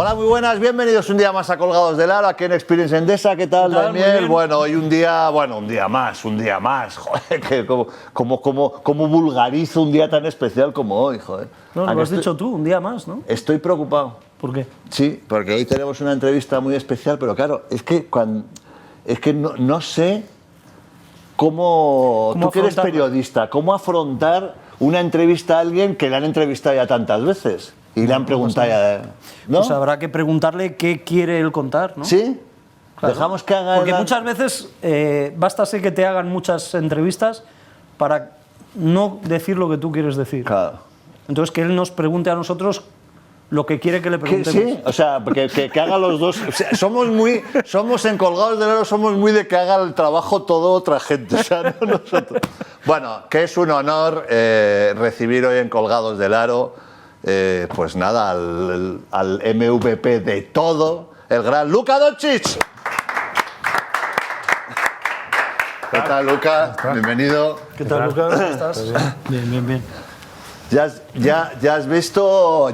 Hola, muy buenas, bienvenidos un día más a Colgados del Aro, aquí en Experience Endesa. ¿Qué tal, Daniel? Bueno, hoy un día más. Joder, que como vulgarizo un día tan especial como hoy, joder. No, lo has dicho tú, un día más, ¿no? Estoy preocupado. ¿Por qué? Sí, porque hoy tenemos una entrevista muy especial, pero claro, es que no sé cómo tú que eres periodista, cómo afrontar una entrevista a alguien que le han entrevistado ya tantas veces. Y le han preguntado ya, ¿no? Pues habrá que preguntarle qué quiere él contar, ¿no? ¿Sí? Claro. Dejamos que haga... Porque muchas veces basta ser que te hagan muchas entrevistas para no decir lo que tú quieres decir. Claro. Entonces que él nos pregunte a nosotros lo que quiere que le preguntemos. Sí, o sea, que haga los dos. O sea, somos en Colgados del Aro, somos muy de que haga el trabajo todo otra gente, o sea, no nosotros. Bueno, que es un honor recibir hoy en Colgados del Aro, pues nada, al MVP de todo, el gran Luka Doncic. ¿Qué tal, Luka? Bienvenido. ¿Qué tal, Luka? ¿Cómo estás? Bien. Ya has visto,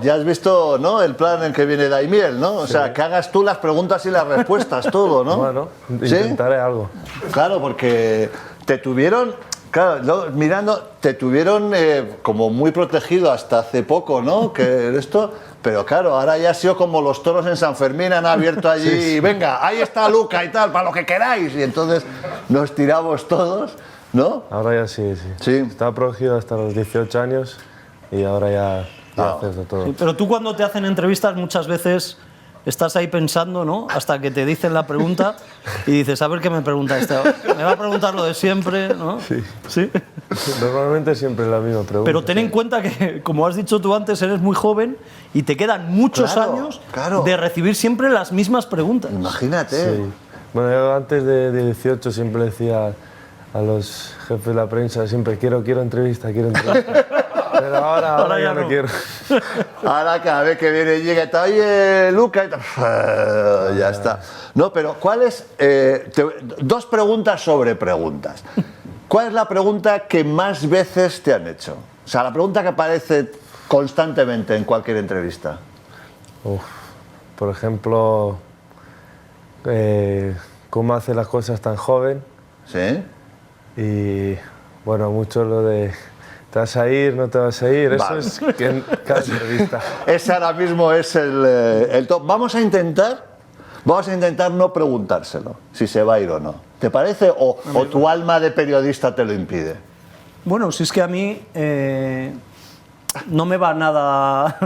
¿no? El plan en que viene Daimiel, ¿no? O sea, que hagas tú las preguntas y las respuestas, todo, ¿no? Bueno, intentaré algo. Claro, porque te tuvieron, como muy protegido hasta hace poco, ¿no? Que esto, pero claro, ahora ya ha sido como los toros en San Fermín, han abierto allí y venga, ahí está Luka y tal, para lo que queráis. Y entonces nos tiramos todos, ¿no? Ahora ya sí. Estaba protegido hasta los 18 años. Y ahora ya haces de todo. Sí, pero tú cuando te hacen entrevistas muchas veces estás ahí pensando, ¿no? Hasta que te dicen la pregunta y dices, a ver qué me pregunta esta. Me va a preguntar lo de siempre, ¿no? Sí. Normalmente siempre es la misma pregunta. Pero ten en cuenta que, como has dicho tú antes, eres muy joven y te quedan muchos años de recibir siempre las mismas preguntas. Imagínate. Sí. Bueno, yo antes de 18 siempre decía a los jefes de la prensa, siempre quiero entrevista. Pero ahora ya no quiero. Ahora cada vez que viene llega y tal, oye, Luka, y tal, ya está. No, pero dos preguntas sobre preguntas. ¿Cuál es la pregunta que más veces te han hecho? O sea, la pregunta que aparece constantemente en cualquier entrevista. Por ejemplo, ¿cómo hace las cosas tan joven? Sí. Y bueno, mucho lo de... ¿Te vas a ir? ¿No te vas a ir? Eso es en cada entrevista. Ese ahora mismo es el top. Vamos a intentar no preguntárselo, si se va a ir o no. ¿Te parece? ¿O tu alma de periodista te lo impide? Bueno, si es que a mí no me va nada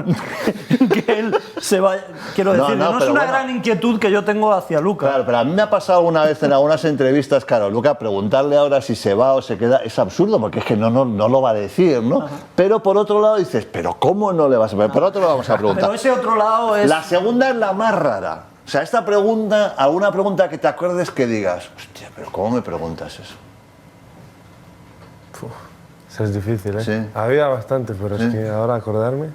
que él se vaya. Quiero decir, no es una gran inquietud que yo tengo hacia Luka. Claro, pero a mí me ha pasado una vez en algunas entrevistas, claro, Luka, preguntarle ahora si se va o se queda es absurdo, porque es que no lo va a decir, ¿no? Ajá. Pero por otro lado dices, ¿pero cómo no le vas a preguntar? Por otro lado vamos a preguntar. Pero ese otro lado es... La segunda es la más rara. O sea, esta pregunta, alguna pregunta que te acuerdes que digas, hostia, pero ¿cómo me preguntas eso? Eso es difícil, ¿eh? Sí. Había bastante, pero es que ahora acordarme...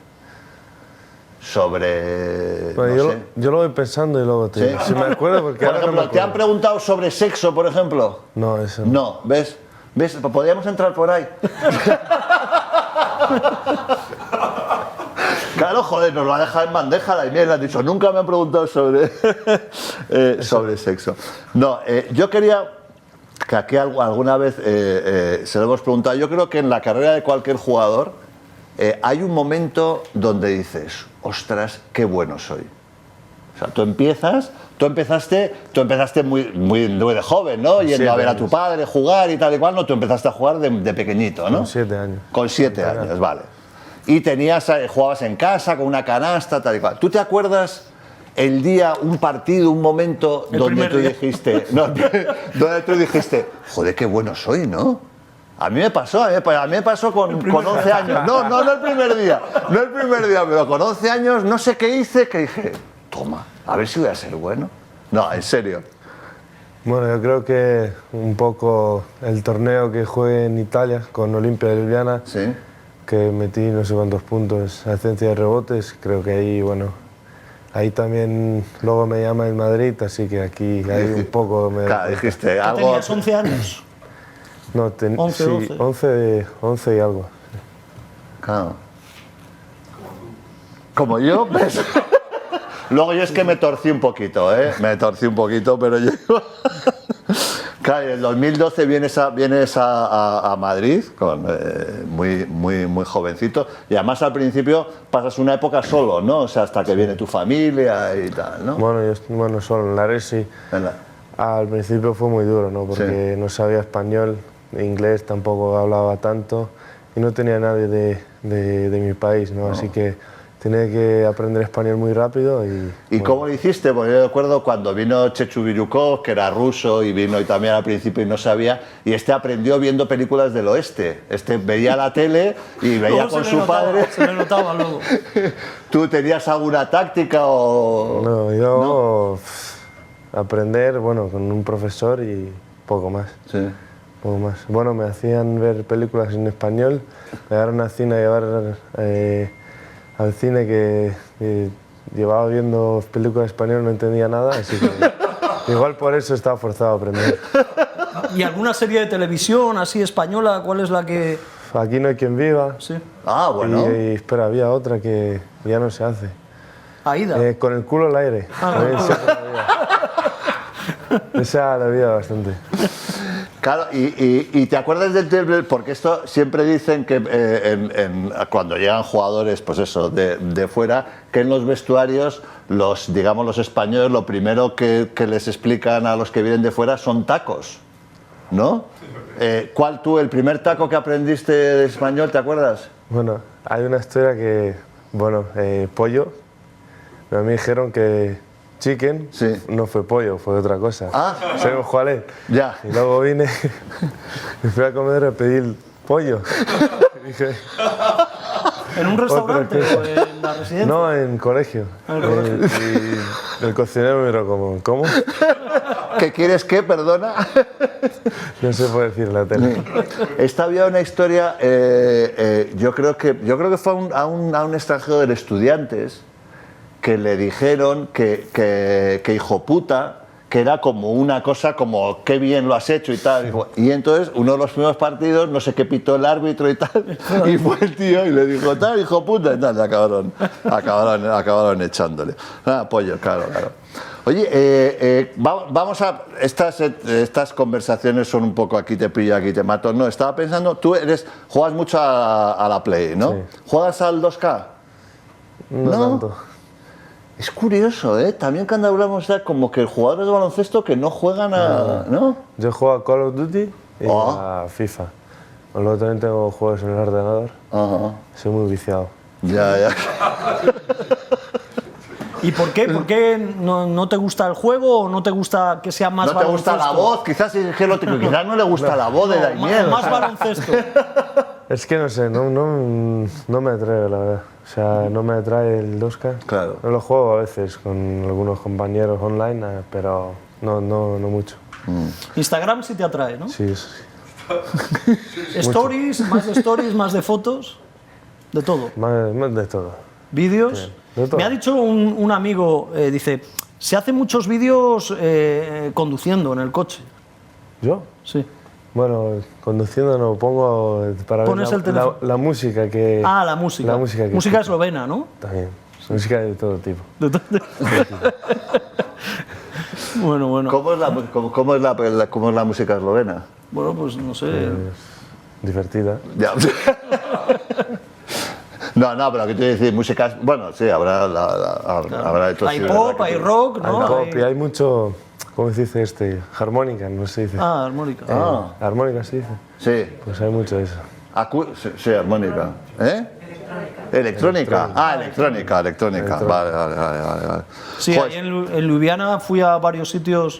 Sobre... Bueno, yo lo voy pensando y luego te digo. Si me acuerdo porque... Por ejemplo, ¿te han preguntado sobre sexo, por ejemplo? No, eso no. No, ¿ves? Podríamos entrar por ahí. Claro, joder, nos lo ha dejado en bandeja la Inés, le han dicho, nunca me han preguntado sobre sexo. No, yo quería... que aquí alguna vez se lo hemos preguntado. Yo creo que en la carrera de cualquier jugador hay un momento donde dices, ostras, qué bueno soy. O sea, tú empezaste muy de joven, ¿no? Yendo a ver a tu padre jugar y tal y cual, ¿no? Tú empezaste a jugar de pequeñito, ¿no? Con 7 años. Con 7 años, vale. Y jugabas en casa con una canasta, tal y cual. ¿Tú te acuerdas el día, un partido, un momento donde tú dijiste, joder, qué bueno soy, ¿no? A mí me pasó con 11 años. No el primer día, pero con 11 años no sé qué hice, que dije, toma, a ver si voy a ser bueno. No, en serio. Bueno, yo creo que un poco el torneo que jugué en Italia con Olimpia de Ljubljana, ¿sí? Que metí no sé cuántos puntos, asistencia de rebotes, creo que ahí, bueno, ahí también luego me llama el Madrid, así que aquí hay un poco... Claro, dijiste algo... ¿Tenías 11 años? No, 11 y algo. Claro. Como yo, ¿ves? Luego yo es que me torcí un poquito, ¿eh? Me torcí un poquito, pero yo... Claro, en el 2012 vienes a Madrid, muy jovencito, y además al principio pasas una época solo, ¿no? O sea, hasta que viene tu familia y tal, ¿no? Bueno, solo en la Resi. Al principio fue muy duro, ¿no? Porque no sabía español, inglés tampoco hablaba tanto y no tenía nadie de mi país, ¿no? Así que tenía que aprender español muy rápido. ¿Y bueno. ¿Cómo lo hiciste? Porque yo recuerdo cuando vino Chechu Birukov, que era ruso y vino y también al principio y no sabía, y aprendió viendo películas del oeste. Veía la tele y veía con su padre. Se le notaba luego. ¿Tú tenías alguna táctica o...? No, yo... Aprender, bueno, con un profesor y poco más. Sí. Poco más. Bueno, me hacían ver películas en español, me llevaron al cine a llevar al cine que llevaba viendo películas en español, no entendía nada, así que igual por eso estaba forzado a aprender. ¿Y alguna serie de televisión así española? ¿Cuál es la que...? Aquí no hay quien viva. Sí. Ah, bueno. Y espera, había otra que ya no se hace. Aida. Con el culo al aire. Esa la había bastante. Claro, y te acuerdas del... Porque esto siempre dicen que cuando llegan jugadores, pues eso, de fuera, que en los vestuarios, los españoles, lo primero que les explican a los que vienen de fuera son tacos, ¿no? ¿Cuál el primer taco que aprendiste de español, te acuerdas? Bueno, hay una historia que, bueno, pollo, pero a mí dijeron que chicken no fue pollo, fue otra cosa. Ah. ¿Sabes cuál es? Ya. Y luego vine, me fui a comer a pedir pollo. Y dije, ¿En un restaurante o en la residencia? no, en colegio. Y el cocinero me miró como, ¿cómo? ¿Qué quieres qué? Perdona. No se puede decir en la tele. Esta había una historia, yo creo que fue a un extranjero de Estudiantes, que le dijeron que hijo puta, que era como una cosa como qué bien lo has hecho y tal. Y entonces uno de los primeros partidos, no sé qué pitó el árbitro y tal, y fue el tío y le dijo, tal, hijo puta, y tal, y acabaron echándole. Ah, pollo, claro. Oye, vamos a... Estas conversaciones son un poco aquí te pillo, aquí te mato. No, estaba pensando, tú juegas mucho a la Play, ¿no? Sí. ¿Juegas al 2K? No tanto. Es curioso, ¿eh? También cuando hablamos ya como que jugadores de baloncesto que no juegan a... ¿no? Yo juego a Call of Duty y a FIFA. Luego también tengo juegos en el ordenador. Ajá. Soy muy viciado. Ya. ¿Y por qué? ¿Por qué no te gusta el juego o no te gusta que sea más baloncesto? ¿No te gusta la voz? Quizás no le gusta la voz de Daimiel. Más baloncesto. Es que no sé, no me atrae, la verdad. O sea, no me atrae el 2K. Claro. No lo juego a veces con algunos compañeros online, pero no mucho. Instagram sí te atrae, ¿no? Sí, eso sí. Stories, más de fotos, de todo. Más de todo. Vídeos. De todo. Me ha dicho un amigo, dice, se hacen muchos vídeos conduciendo en el coche. ¿Yo? Sí. Bueno, conduciendo no pongo para ¿Pones el ver teléfono? la música que... Ah, la música. La música que música escucho. eslovena, ¿no? También. Música de todo tipo. Bueno. ¿Cómo es la música eslovena? Bueno, pues no sé. Divertida. Ya. No, pero que te decir música... Bueno, sí, habrá de todo. Hay pop, hay rock, ¿no? Hay pop y hay mucho... ¿Cómo se dice armónica, no se dice. Ah, armónica. Armónica se dice. Sí. Pues hay mucho de eso. Sí, armónica. ¿Eh? Electrónica. Ah, electrónica. Vale. Sí, Pues, ahí en Ljubljana fui a varios sitios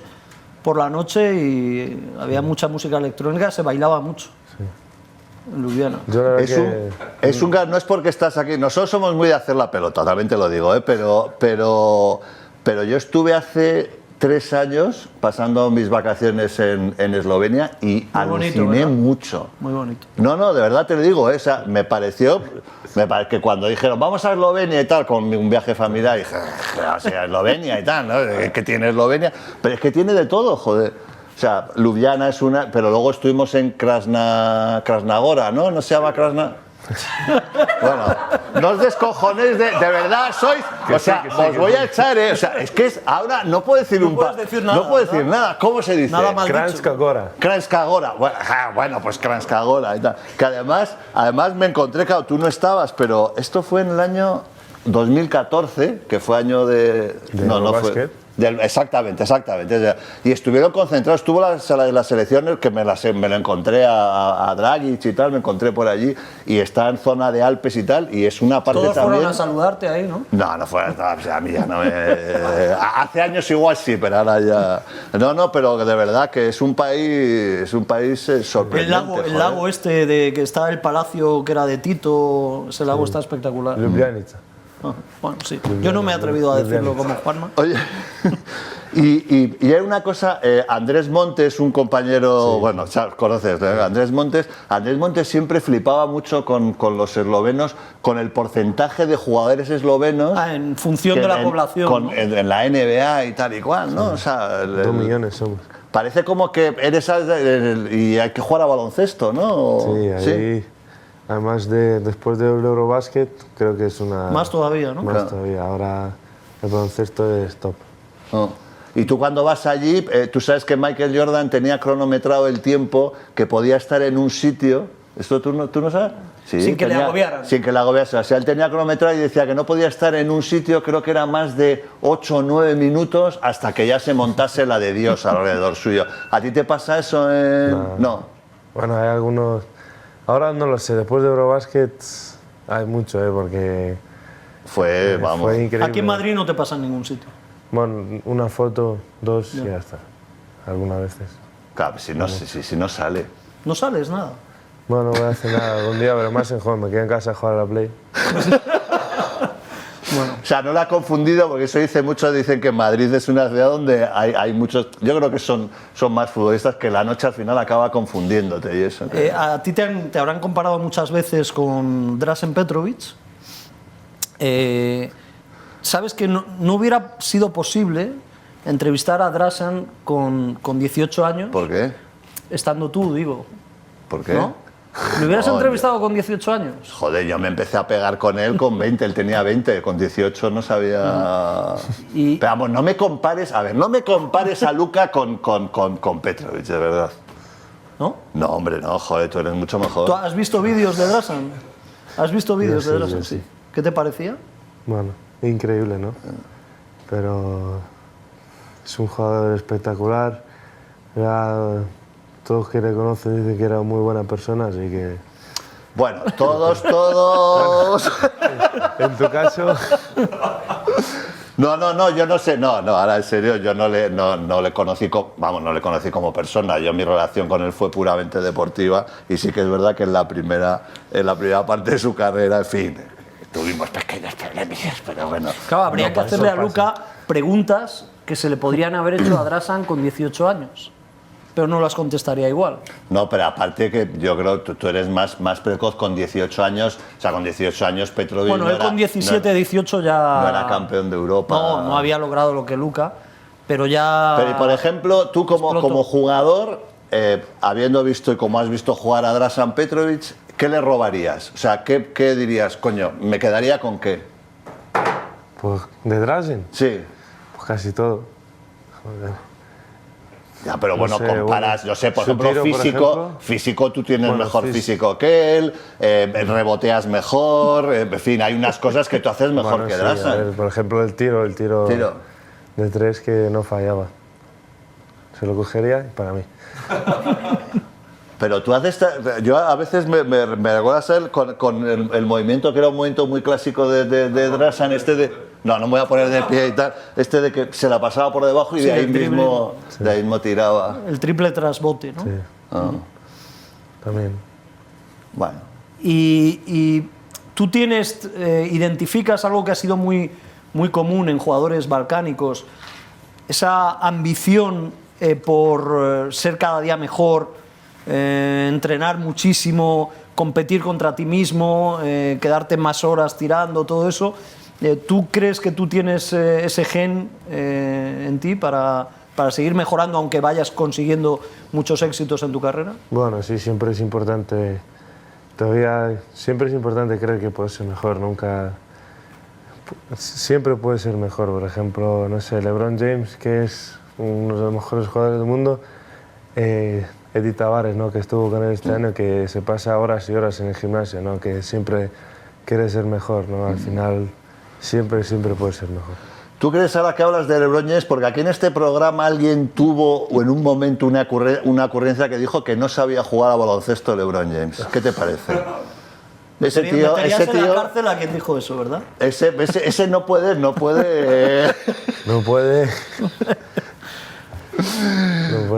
por la noche y había mucha música electrónica, se bailaba mucho. Sí. En Ljubljana. Yo la verdad no es porque estás aquí, nosotros somos muy de hacer la pelota, también te lo digo, ¿eh? pero yo estuve hace 3 años pasando mis vacaciones en Eslovenia y aluciné mucho. Muy bonito. No, de verdad te lo digo, o sea, me pareció que cuando dijeron vamos a Eslovenia y tal, con un viaje familiar, dije, o sea, Eslovenia y tal, ¿no? ¿Qué tiene Eslovenia? Pero es que tiene de todo, joder. O sea, Ljubljana es una, pero luego estuvimos en Krasnagora, ¿no? ¿No se llama Bueno, no os descojonéis de verdad, sois... O sea, os voy a echar, O sea, es que ahora no puedo decir No puedes decir nada, no puedo decir nada. ¿Cómo se dice? Nada mal Kranjska Gora. Kranjska Gora. Bueno, pues Kranjska Gora y tal. Que además me encontré, claro, tú no estabas, pero esto fue en el año 2014, que fue año de... No fue... Exactamente. Y estuvieron concentrados, estuvo la selección que me lo encontré a Dragic y tal, me encontré por allí, y está en zona de Alpes y tal, y es una parte Todos también... fueron a saludarte ahí, ¿no? No fue, o sea, a mí ya no me... Hace años igual sí, pero ahora ya... No, pero de verdad que es un país sorprendente. El lago este de que está el palacio que era de Tito, ese lago está espectacular. Ljubljanica. Bueno, sí. Yo no me he atrevido a decirlo como Juanma. Oye, y hay una cosa, Andrés Montes, un compañero, bueno, conoces, Andrés Montes siempre flipaba mucho con los eslovenos, con el porcentaje de jugadores eslovenos. En función de la población, ¿no? En la NBA y tal y cual, ¿no? O sea, 2 millones somos. Parece como que eres y hay que jugar a baloncesto, ¿no? Sí, ahí... Además, después del Eurobasket, creo que es una... Más todavía, ¿no? Más todavía. Ahora el baloncesto es top. Oh. Y tú cuando vas allí, tú sabes que Michael Jordan tenía cronometrado el tiempo que podía estar en un sitio. ¿Esto tú no sabes? Sí, sin que le agobiaran. Sin que le agobiaran. O sea, él tenía cronometrado y decía que no podía estar en un sitio, creo que era más de 8 o 9 minutos hasta que ya se montase la de Dios alrededor suyo. ¿A ti te pasa eso? No. Bueno, hay algunos... Ahora no lo sé, después de Eurobasket hay mucho, porque... Fue increíble. Aquí en Madrid no te pasa en ningún sitio. Bueno, una foto, 2 y ya está. Algunas veces. Claro, si no sale. ¿No sales nada? Bueno, no voy a hacer nada algún día, pero más en juego. Me quedo en casa a jugar a la Play. Bueno. O sea, no la ha confundido porque eso dicen que Madrid es una ciudad donde hay muchos, yo creo que son más futbolistas, que la noche al final acaba confundiéndote y eso. A ti te habrán comparado muchas veces con Dražen Petrovic. ¿Sabes que no hubiera sido posible entrevistar a Dražen con 18 años? ¿Por qué? Estando tú, digo. ¿Por qué? ¿No? ¿Me hubieras entrevistado con 18 años? Joder, yo me empecé a pegar con él con 20, él tenía 20, con 18 no sabía... Pero vamos, no me compares a Luka con Petrovic, de verdad. ¿No? No, hombre, no, joder, tú eres mucho mejor. ¿Tú has visto vídeos de Dražen? ¿Has visto vídeos de Dražen? Sí. ¿Qué te parecía? Bueno, increíble, ¿no? Pero es un jugador espectacular. Ya todos que le conocen dicen que era muy buena persona, así que... Bueno, todos... En tu caso... No, yo no sé, ahora en serio, yo no le conocí como persona, yo mi relación con él fue puramente deportiva y sí que es verdad que en la primera parte de su carrera, en fin, tuvimos pequeños problemas, pero bueno. Claro, habría que hacerle a Luka preguntas que se le podrían haber hecho a Dražen con 18 años. Pero no las contestaría igual. No, pero aparte que yo creo que tú eres más precoz con 18 años. O sea, con 18 años Petrovic bueno, él con 17, 18 ya... No era campeón de Europa. No había logrado lo que Luka, pero ya... Pero, y por ejemplo, tú como jugador, habiendo visto y como has visto jugar a Dražen Petrovic, ¿qué le robarías? O sea, ¿qué dirías? Coño, ¿me quedaría con qué? Pues, ¿de Dražen? Sí. Pues casi todo. Joder. Ya, pero bueno, sé, comparas, yo sé, por ejemplo, físico, tú tienes mejor físico que él, reboteas mejor, en fin, hay unas cosas que tú haces mejor que Dražen. Por ejemplo, el tiro de 3 que no fallaba. Se lo cogería para mí. Pero tú haces... Yo a veces me recuerdas a él con el movimiento, que era un movimiento muy clásico de Dražen, no me voy a poner de pie y tal, de que se la pasaba por debajo y sí, de ahí mismo tiraba. El triple tras bote, ¿no? Sí. También. Bueno. Y tú identificas algo que ha sido muy común en jugadores balcánicos, esa ambición por ser cada día mejor, entrenar muchísimo, competir contra ti mismo, quedarte más horas tirando, todo eso. ¿Tú crees que tú tienes ese gen en ti para seguir mejorando, aunque vayas consiguiendo muchos éxitos en tu carrera? Bueno, sí, siempre es importante todavía siempre es importante creer que puedes ser mejor, nunca... Siempre puedes ser mejor, por ejemplo, no sé, LeBron James, que es uno de los mejores jugadores del mundo, Eddie Tavares, ¿no? Que estuvo con él este año, que se pasa horas y horas en el gimnasio, ¿no? Que siempre quiere ser mejor, ¿no? Al final siempre puede ser mejor. ¿Tú crees ahora que hablas de LeBron James? Porque aquí en este programa alguien tuvo o en un momento una ocurrencia que dijo que no sabía jugar a baloncesto LeBron James. ¿Qué te parece? Ese tío, en la cárcel a quien dijo eso, ¿verdad? Ese no puede. No puede.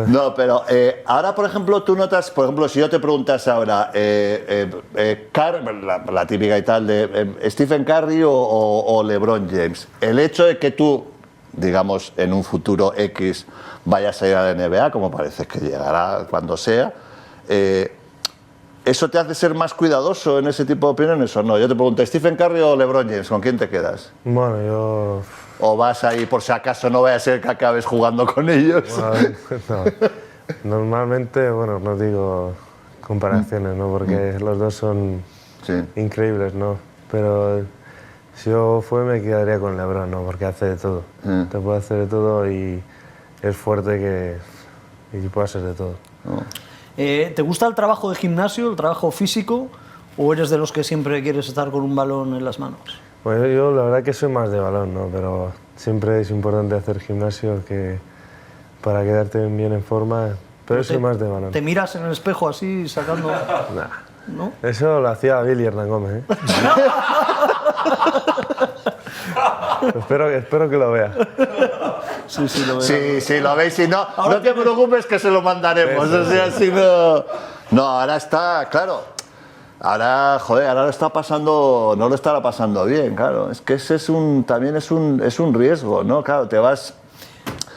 No, pero ahora, por ejemplo, tú notas, por ejemplo, si yo te preguntas ahora, la típica y tal de Stephen Curry o LeBron James, el hecho de que tú, digamos, en un futuro X vayas a ir a la NBA, como parece que llegará cuando sea, ¿eso te hace ser más cuidadoso en ese tipo de opiniones o no? Yo te pregunto, ¿Stephen Curry o LeBron James? ¿Con quién te quedas? Bueno, yo... ¿O vas ahí por si acaso no vaya a ser que acabes jugando con ellos? Bueno, no. Normalmente, bueno, no digo comparaciones, ¿no? Porque los dos son increíbles, ¿no? Pero si yo me quedaría con LeBron, ¿no? Porque hace de todo. Te puede hacer de todo y es fuerte y puede hacer de todo. ¿Te gusta el trabajo de gimnasio, el trabajo físico, o eres de los que siempre quieres estar con un balón en las manos? Bueno, yo la verdad que soy más de balón, ¿no? Pero siempre es importante hacer gimnasio para quedarte bien en forma, pero soy más de balón. ¿Te miras en el espejo así, sacando...? Nah. ¿No? Eso lo hacía Billy Hernán Gómez, ¿eh? espero que lo vea. Sí, lo veo. Sí, lo veis. Si no, no te preocupes que se lo mandaremos. O sea, si no... No, ahora está, claro... Ahora lo está pasando, no lo estará pasando bien, claro. Es que ese también es un riesgo, ¿no? Claro, te vas...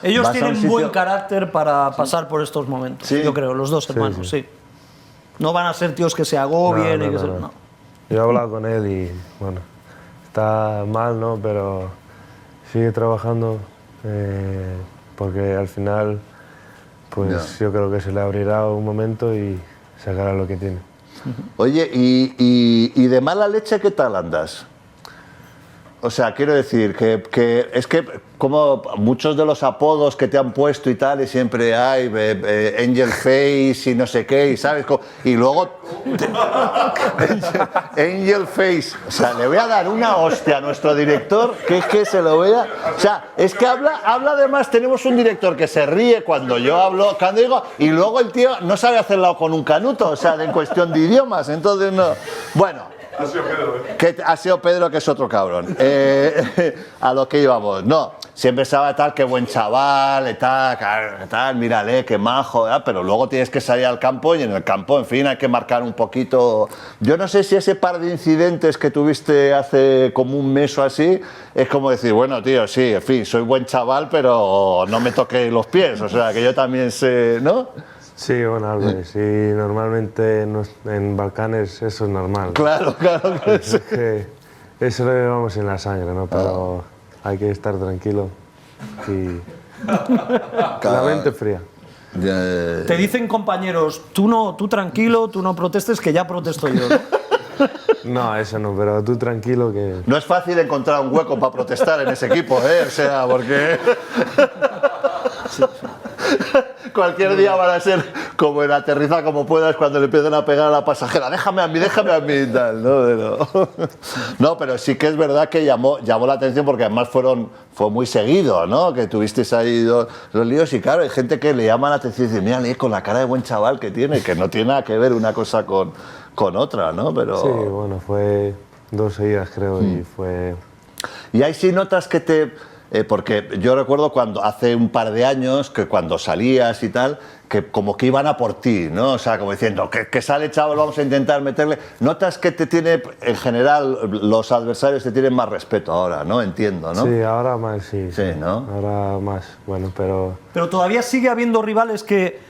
Ellos tienen buen carácter para pasar por estos momentos, yo creo, los dos hermanos, sí. No van a ser tíos que se agobien y que no. Yo he hablado con él y, bueno, está mal, ¿no? Pero sigue trabajando porque al final, pues yo creo que se le abrirá un momento y sacará lo que tiene. Oye, ¿y de mala leche qué tal andas? O sea, quiero decir que es que como muchos de los apodos que te han puesto y tal, y siempre hay Angel Face y no sé qué, y ¿sabes? Y luego... Angel Face. O sea, le voy a dar una hostia a nuestro director, que es que se lo voy a... O sea, es que habla además, tenemos un director que se ríe cuando yo hablo, cuando digo, y luego el tío no sabe hacerlo con un canuto, o sea, en cuestión de idiomas, entonces no... Bueno... Ha sido Pedro, Ha sido Pedro, que es otro cabrón. A lo que íbamos. No, siempre estaba tal, qué buen chaval, tal, mírale, qué majo, pero luego tienes que salir al campo y en el campo, en fin, hay que marcar un poquito. Yo no sé si ese par de incidentes que tuviste hace como un mes o así, es como decir, bueno, tío, sí, en fin, soy buen chaval, pero no me toqué los pies, o sea, que yo también sé, ¿no? Sí, bueno, Álvarez, sí, normalmente en Balcanes eso es normal. Claro. Es que eso lo llevamos en la sangre, ¿no? Pero hay que estar tranquilo y la mente fría. Te dicen compañeros, tú tranquilo, tú no protestes, que ya protesto yo, ¿no? No, eso no, pero tú tranquilo que... No es fácil encontrar un hueco para protestar en ese equipo, ¿eh? O sea, porque... Cualquier día van a ser como en Aterriza como puedas cuando le empiezan a pegar a la pasajera. Déjame a mí y tal. No, pero sí que es verdad que llamó la atención porque además fue muy seguido, ¿no? Que tuvisteis ahí los líos y claro, hay gente que le llama la atención y dice, mírale con la cara de buen chaval que tiene, que no tiene nada que ver una cosa con otra, ¿no? Pero... Sí, bueno, fue 2 seguidas creo y fue... Y ahí sí notas que te... porque yo recuerdo cuando hace un par de años que cuando salías y tal, que como que iban a por ti, ¿no? O sea, como diciendo, que sale chaval, vamos a intentar meterle. Notas que te tiene, en general, los adversarios te tienen más respeto ahora, ¿no? Entiendo, ¿no? Sí, ahora más, sí. Sí, ¿no? Ahora más, bueno, pero... Pero todavía sigue habiendo rivales que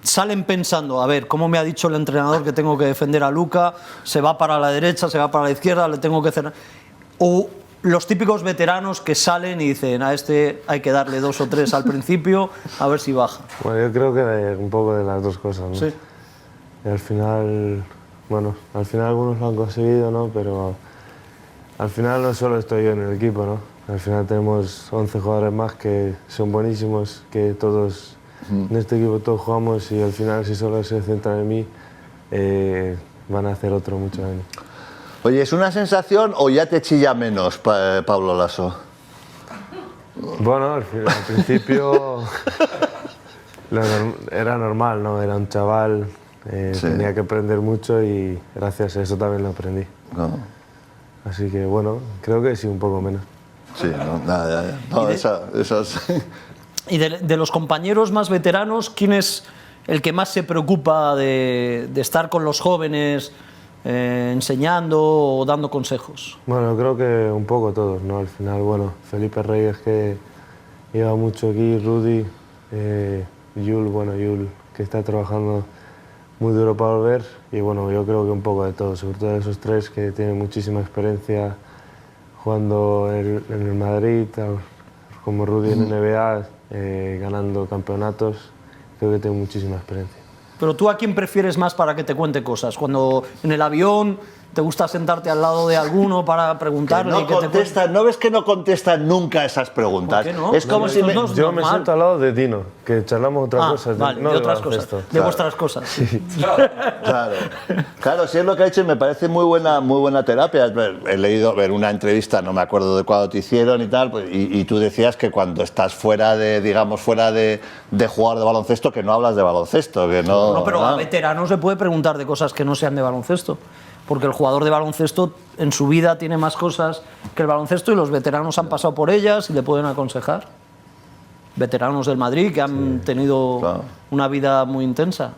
salen pensando, a ver, ¿cómo me ha dicho el entrenador que tengo que defender a Luka? Se va para la derecha, se va para la izquierda, le tengo que hacer... O los típicos veteranos que salen y dicen, a este hay que darle 2 o 3 al principio, a ver si baja. Bueno, yo creo que un poco de las dos cosas, ¿no? Sí. Y al final bueno, al final algunos lo han conseguido, ¿no? Pero al final no solo estoy yo en el equipo, ¿no? Al final tenemos 11 jugadores más que son buenísimos, que todos en este equipo todos jugamos y al final si solo se centran en mí van a hacer otro mucho daño. Oye, ¿es una sensación o ya te chilla menos, Pablo Laso? Bueno, al principio era normal, ¿no? Era un chaval, tenía que aprender mucho y gracias a eso también lo aprendí. No. Así que bueno, creo que sí, un poco menos. Sí, no, nada, ya. No, esas... Y de los compañeros más veteranos, ¿quién es el que más se preocupa de estar con los jóvenes enseñando o dando consejos? Bueno, creo que un poco todos, ¿no? Al final, bueno, Felipe Reyes, que lleva mucho aquí, Rudy, Yul, que está trabajando muy duro para volver, y bueno, yo creo que un poco de todos, sobre todo esos tres que tienen muchísima experiencia jugando en el Madrid, como Rudy en NBA, ganando campeonatos, creo que tienen muchísima experiencia. Pero tú, ¿a quién prefieres más para que te cuente cosas? Cuando en el avión te gusta sentarte al lado de alguno para preguntarle... Que no contestan, ¿no ves que no contestan nunca esas preguntas? ¿Por qué no? Es como si yo me siento al lado de Dino, que charlamos otras cosas, vale, no de otras cosas, baloncesto. de vuestras cosas. Sí. Claro, sí es lo que ha dicho, me parece muy buena terapia. He leído una entrevista, no me acuerdo de cuándo te hicieron y tal, pues, y tú decías que cuando estás fuera de jugar de baloncesto, que no hablas de baloncesto, que no... No, pero a veteranos se puede preguntar de cosas que no sean de baloncesto. Porque el jugador de baloncesto en su vida tiene más cosas que el baloncesto y los veteranos han pasado por ellas y le pueden aconsejar. Veteranos del Madrid que han tenido una vida muy intensa.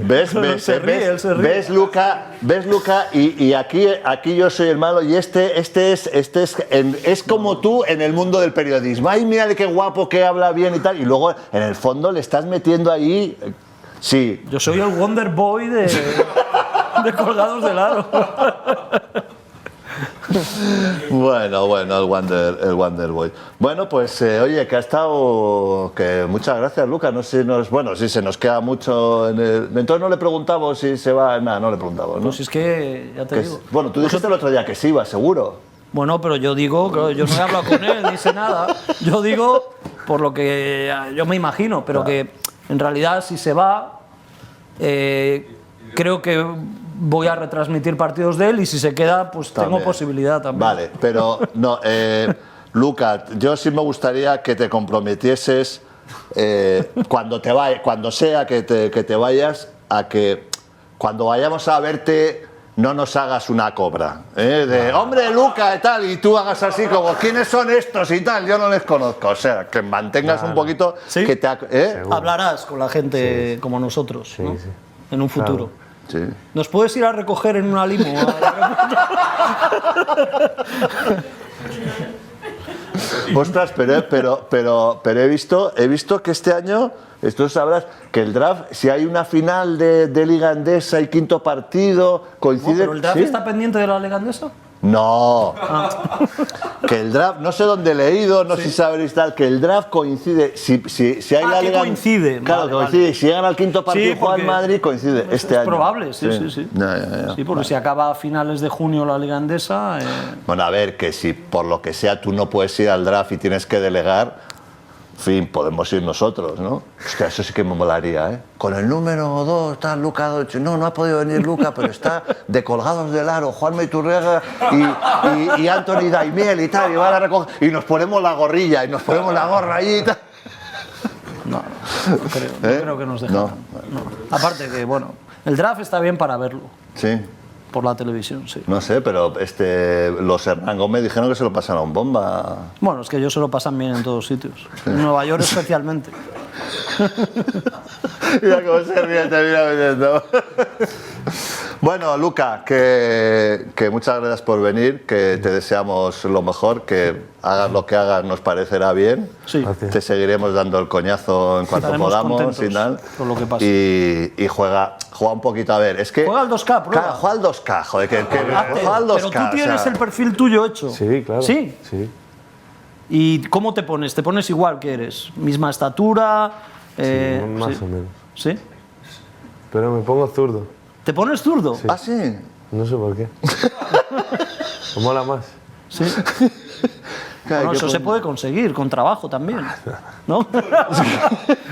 ¿Ves, Luca? Y aquí yo soy el malo y este es como tú en el mundo del periodismo. Ay, mira qué guapo, que habla bien y tal. Y luego, en el fondo, le estás metiendo ahí... Sí. Yo soy el Wonder Boy de Colgados del Aro. Bueno, el Wonder Boy. Bueno, pues oye, que ha estado... muchas gracias, Luca. No sé si se nos queda mucho en el... Entonces no le preguntamos si se va... Nada, no le preguntamos, ¿no? Pues es que, ya te digo... Bueno, tú dijiste el otro día que sí iba, seguro. Bueno, pero yo digo, claro, yo no he hablado con él, ni sé nada. Yo digo por lo que yo me imagino, pero que en realidad si se va, creo que voy a retransmitir partidos de él y si se queda, pues también tengo posibilidad también. Vale, pero no, Luca, yo sí me gustaría que te comprometieses cuando sea que te vayas, a que cuando vayamos a verte no nos hagas una cobra, de hombre Luca y tal, y tú hagas así como ¿quiénes son estos y tal? Yo no les conozco, o sea, que mantengas un poquito... ¿Sí? Que hablarás con la gente como nosotros, ¿no? Sí. En un futuro. Claro. Sí. ¿Nos puedes ir a recoger en una limo? Ostras, pero he visto que este año, esto sabrás, que el draft, si hay una final de Liga Endesa y quinto partido, coincide... ¿Pero el draft ¿sí? está pendiente de la Liga Endesa? No, que el draft, no sé dónde he leído, no sé si sabréis tal, que el draft coincide, si hay la Liga... coincide. Claro, coincide, si llegan al quinto partido y juegan Madrid, coincide este año. Es probable, sí. Ya. Sí, porque si acaba a finales de junio la Liga Endesa... Bueno, a ver, que si por lo que sea tú no puedes ir al draft y tienes que delegar, en fin, podemos ir nosotros, ¿no? Hostia, eso sí que me molaría, ¿eh? Con el número 2 está Luca Doncic. No ha podido venir Luca, pero está de Colgados del Aro, Juanma Iturriaga y Anthony Daimiel y tal, y van a recoger, y nos ponemos la gorrilla, y nos ponemos la gorra ahí y tal. No creo que nos dejan. No. Aparte que, bueno, el draft está bien para verlo. Sí. Por la televisión, sí. No sé, pero los Hernán Gómez dijeron que se lo pasaron bomba. Bueno, es que ellos se lo pasan bien en todos sitios. En Nueva York especialmente. Mira cómo se ríe, te mira metiendo. Bueno, Luca, que muchas gracias por venir, que te deseamos lo mejor, que hagas lo que hagas nos parecerá bien. Sí. Te seguiremos dando el coñazo en cuanto podamos y tal. Por lo que pase. Y juega un poquito, a ver, es que... Juega al 2K, prueba. Claro, juega al 2K, joder, juega al 2K. Pero tú tienes el perfil tuyo hecho. Sí, claro. ¿Sí? Sí. ¿Y cómo te pones? ¿Te pones igual que eres? ¿Misma estatura? Más o menos. ¿Sí? Pero me pongo zurdo. ¿Te pones zurdo? ¿Ah, sí? No sé por qué. Me mola más. Sí. Claro, Bueno, que eso se puede conseguir, con trabajo también. ¿No?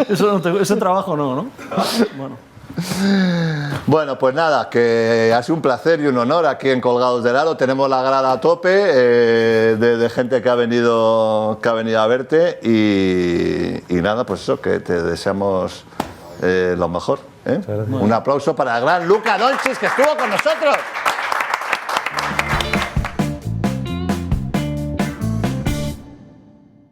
Ese trabajo no. Bueno. Bueno, pues nada, que ha sido un placer y un honor aquí en Colgados del Aro. Tenemos la grada a tope de gente que ha venido a verte y nada, pues eso, que te deseamos lo mejor. Un aplauso para el gran Luka Doncic, que estuvo con nosotros.